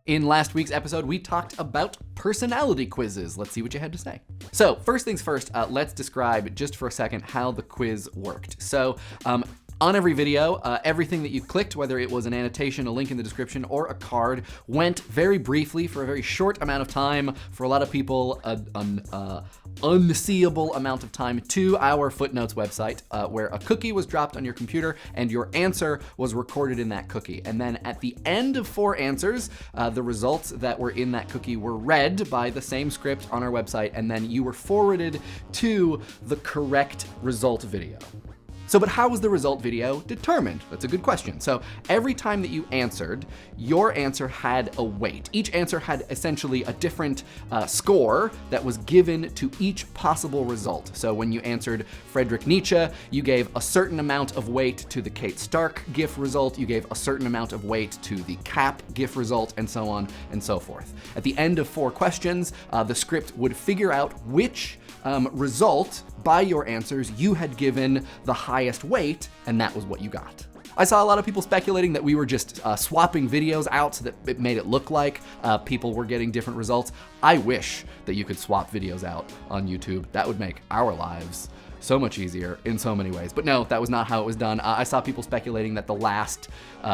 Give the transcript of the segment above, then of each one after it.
In last week's episode, we talked about personality quizzes. Let's see what you had to say. So first things first, let's describe just for a second how the quiz worked. So on every video, everything that you clicked, whether it was an annotation, a link in the description, or a card, went very briefly for a very short amount of time. For a lot of people, an unseeable amount of time to our footnotes website, where a cookie was dropped on your computer and your answer was recorded in that cookie. And then at the end of 4 answers, the results that were in that cookie were read by the same script on our website, and then you were forwarded to the correct result video. So, but how was the result video determined? That's a good question. So every time that you answered, your answer had a weight. Each answer had essentially a different score that was given to each possible result. So when you answered Friedrich Nietzsche, you gave a certain amount of weight to the Kate Stark GIF result, you gave a certain amount of weight to the Cap GIF result, and so on and so forth. At the end of 4 questions, the script would figure out which result by your answers you had given the highest weight, and that was what you got. I saw a lot of people speculating that we were just swapping videos out so that it made it look like people were getting different results. I wish that you could swap videos out on YouTube. That would make our lives so much easier in so many ways. But no, that was not how it was done. I saw people speculating that the last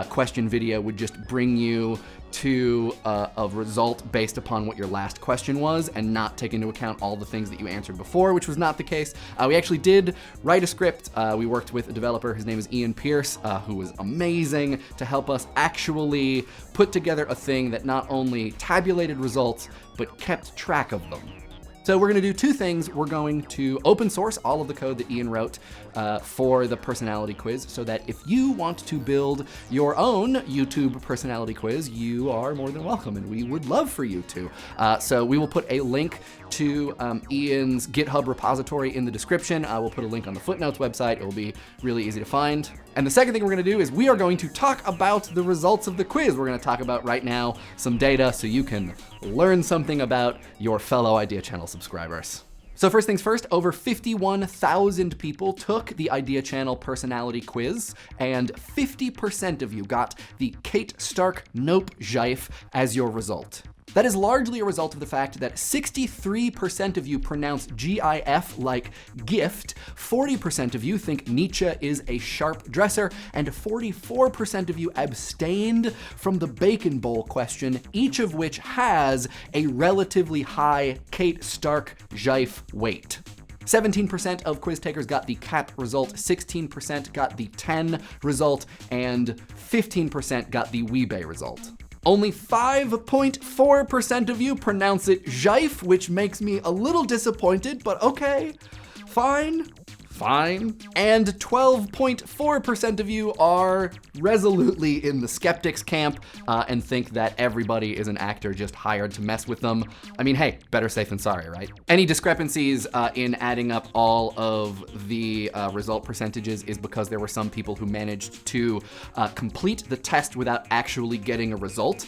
question video would just bring you to a result based upon what your last question was and not take into account all the things that you answered before, which was not the case. We actually did write a script. We worked with a developer, his name is Ian Pierce, who was amazing to help us actually put together a thing that not only tabulated results, but kept track of them. So we're gonna do 2 things. We're going to open source all of the code that Ian wrote for the personality quiz, so that if you want to build your own YouTube personality quiz, you are more than welcome, and we would love for you to. So we will put a link to Ian's GitHub repository in the description. We'll put a link on the footnotes website. It will be really easy to find. And the second thing we're gonna do is we are going to talk about the results of the quiz. We're gonna talk about right now some data so you can learn something about your fellow Idea Channel subscribers. So first things first, over 51,000 people took the Idea Channel personality quiz, and 50% of you got the Kate Stark Nope GIF as your result. That is largely a result of the fact that 63% of you pronounce GIF like gift, 40% of you think Nietzsche is a sharp dresser, and 44% of you abstained from the bacon bowl question, each of which has a relatively high Kate Stark GIF weight. 17% of quiz takers got the Cap result, 16% got the 10 result, and 15% got the Wey-bey result. Only 5.4% of you pronounce it GIF, which makes me a little disappointed, but okay, fine. And 12.4% of you are resolutely in the skeptics camp and think that everybody is an actor just hired to mess with them. I mean, hey, better safe than sorry, right? Any discrepancies in adding up all of the result percentages is because there were some people who managed to complete the test without actually getting a result.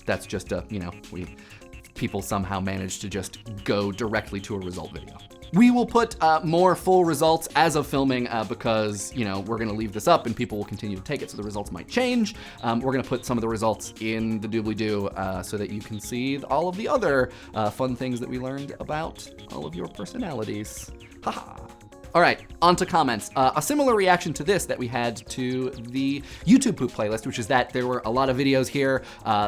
That's just people somehow managed to just go directly to a result video. We will put more full results as of filming because, we're gonna leave this up and people will continue to take it, so the results might change. We're gonna put some of the results in the doobly-doo so that you can see all of the other fun things that we learned about all of your personalities. Haha. All right, on to comments. A similar reaction to this that we had to the YouTube Poop playlist, which is that there were a lot of videos here.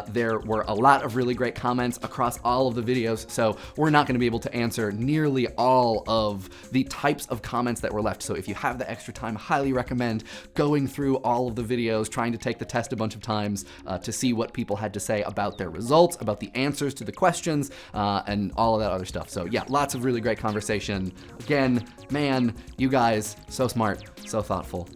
There were a lot of really great comments across all of the videos, so we're not gonna be able to answer nearly all of the types of comments that were left. So if you have the extra time, highly recommend going through all of the videos, trying to take the test a bunch of times to see what people had to say about their results, about the answers to the questions, and all of that other stuff. So yeah, lots of really great conversation. Again, man, you guys, so smart, so thoughtful.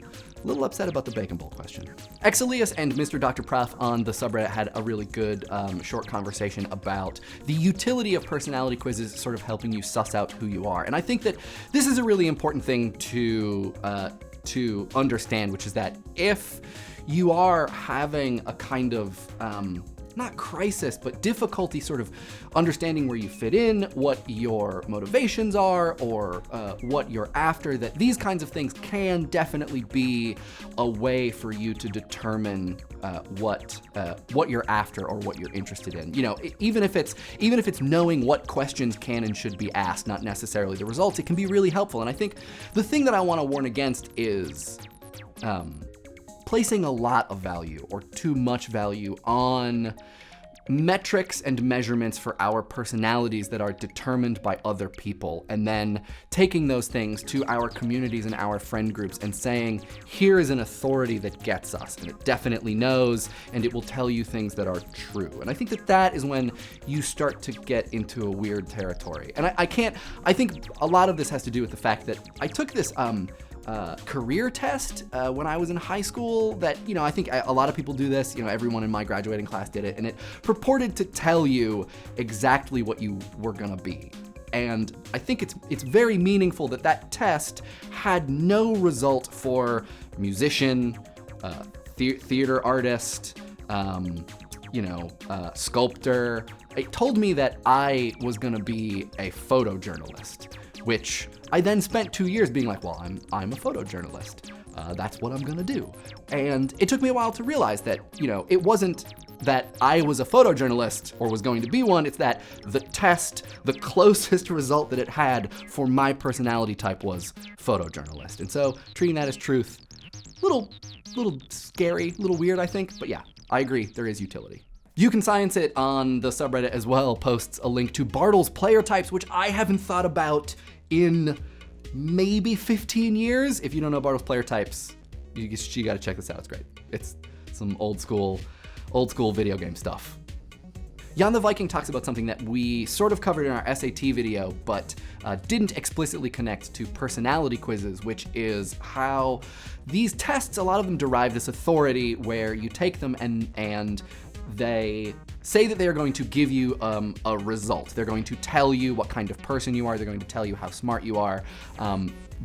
A little upset about the bacon bowl question. Exleus and MisterDrProf on the subreddit had a really good short conversation about the utility of personality quizzes sort of helping you suss out who you are. And I think that this is a really important thing to understand, which is that if you are having a kind of not crisis, but difficulty sort of understanding where you fit in, what your motivations are, or what you're after, that these kinds of things can definitely be a way for you to determine what you're after or what you're interested in. You know, even if it's knowing what questions can and should be asked, not necessarily the results, it can be really helpful. And I think the thing that I want to warn against is placing a lot of value or too much value on metrics and measurements for our personalities that are determined by other people, and then taking those things to our communities and our friend groups and saying, here is an authority that gets us, and it definitely knows, and it will tell you things that are true. And I think that is when you start to get into a weird territory. And I think a lot of this has to do with the fact that I took this career test when I was in high school that, you know, I think a lot of people do this, you know, everyone in my graduating class did it, and it purported to tell you exactly what you were gonna be. And I think it's very meaningful that test had no result for musician, theater artist, sculptor. It told me that I was gonna be a photojournalist, which I then spent 2 years being like, well, I'm a photojournalist. That's what I'm gonna do. And it took me a while to realize that, you know, it wasn't that I was a photojournalist or was going to be one, it's that the test, the closest result that it had for my personality type was photojournalist. And so treating that as truth, little scary, little weird, I think, but yeah, I agree, there is utility. YouCanScienceit on the subreddit as well posts a link to Bartle's player types, which I haven't thought about in maybe 15 years. If you don't know Bartle's player types, you gotta check this out, it's great. It's some old school video game stuff. YohnTheViking talks about something that we sort of covered in our SAT video, but didn't explicitly connect to personality quizzes, which is how these tests, a lot of them derive this authority where you take them and they say that they are going to give you a result. They're going to tell you what kind of person you are. They're going to tell you how smart you are.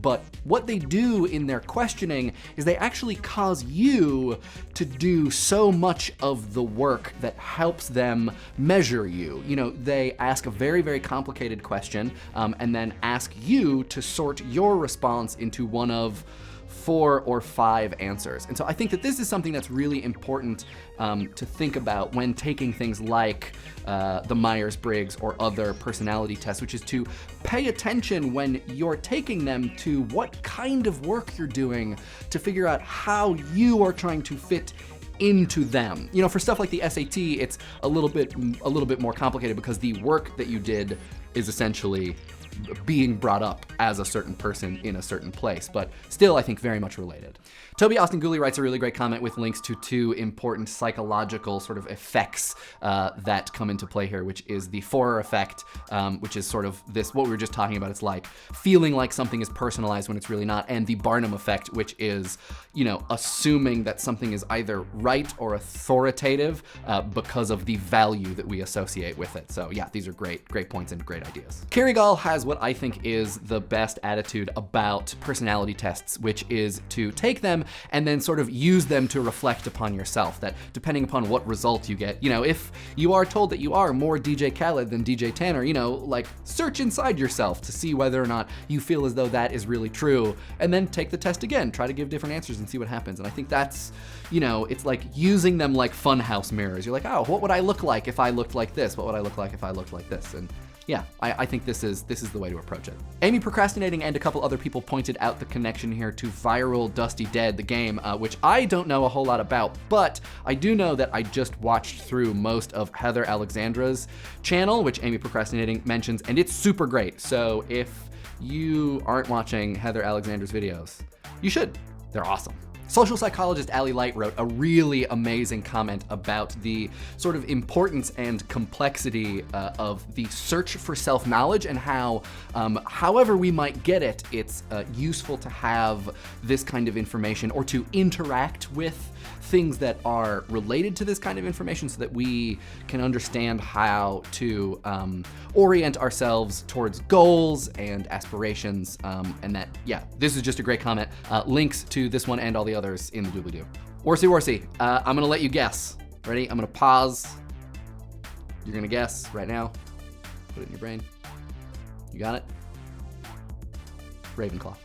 But what they do in their questioning is they actually cause you to do so much of the work that helps them measure you. You know, they ask a very, very complicated question and then ask you to sort your response into one of 4 or 5 answers. And so I think that this is something that's really important to think about when taking things like the Myers-Briggs or other personality tests, which is to pay attention when you're taking them to what kind of work you're doing to figure out how you are trying to fit into them. You know, for stuff like the SAT, it's a little bit more complicated because the work that you did is essentially being brought up as a certain person in a certain place, but still I think very much related. Toby Gooley writes a really great comment with links to 2 important psychological sort of effects that come into play here, which is the Forer effect, which is sort of this, what we were just talking about, it's like feeling like something is personalized when it's really not, and the Barnum effect, which is, you know, assuming that something is either right or authoritative because of the value that we associate with it. So yeah, these are great points and great ideas. Kary Gaul has what I think is the best attitude about personality tests, which is to take them and then sort of use them to reflect upon yourself, that depending upon what result you get, you know, if you are told that you are more DJ Khaled than DJ Tanner, you know, like search inside yourself to see whether or not you feel as though that is really true, and then take the test again, try to give different answers and see what happens. And I think that's, you know, it's like using them like funhouse mirrors. You're like, oh, what would I look like if I looked like this? What would I look like if I looked like this? And yeah, I think this is the way to approach it. Amy Procrastinating and a couple other people pointed out the connection here to Viral Dusty Dead, the game, which I don't know a whole lot about, but I do know that I just watched through most of Heather Alexandra's channel, which Amy Procrastinating mentions, and it's super great. So if you aren't watching Heather Alexandra's videos, you should. They're awesome. Social psychologist Aly Light wrote a really amazing comment about the sort of importance and complexity of the search for self-knowledge, and how, however we might get it, it's useful to have this kind of information or to interact with things that are related to this kind of information so that we can understand how to orient ourselves towards goals and aspirations, and that, yeah, this is just a great comment. Links to this one and all the others in the doobly-doo. Worsey Worsey, I'm gonna let you guess. Ready? I'm gonna pause You're gonna guess right now. Put it in your brain. You got it? Ravenclaw.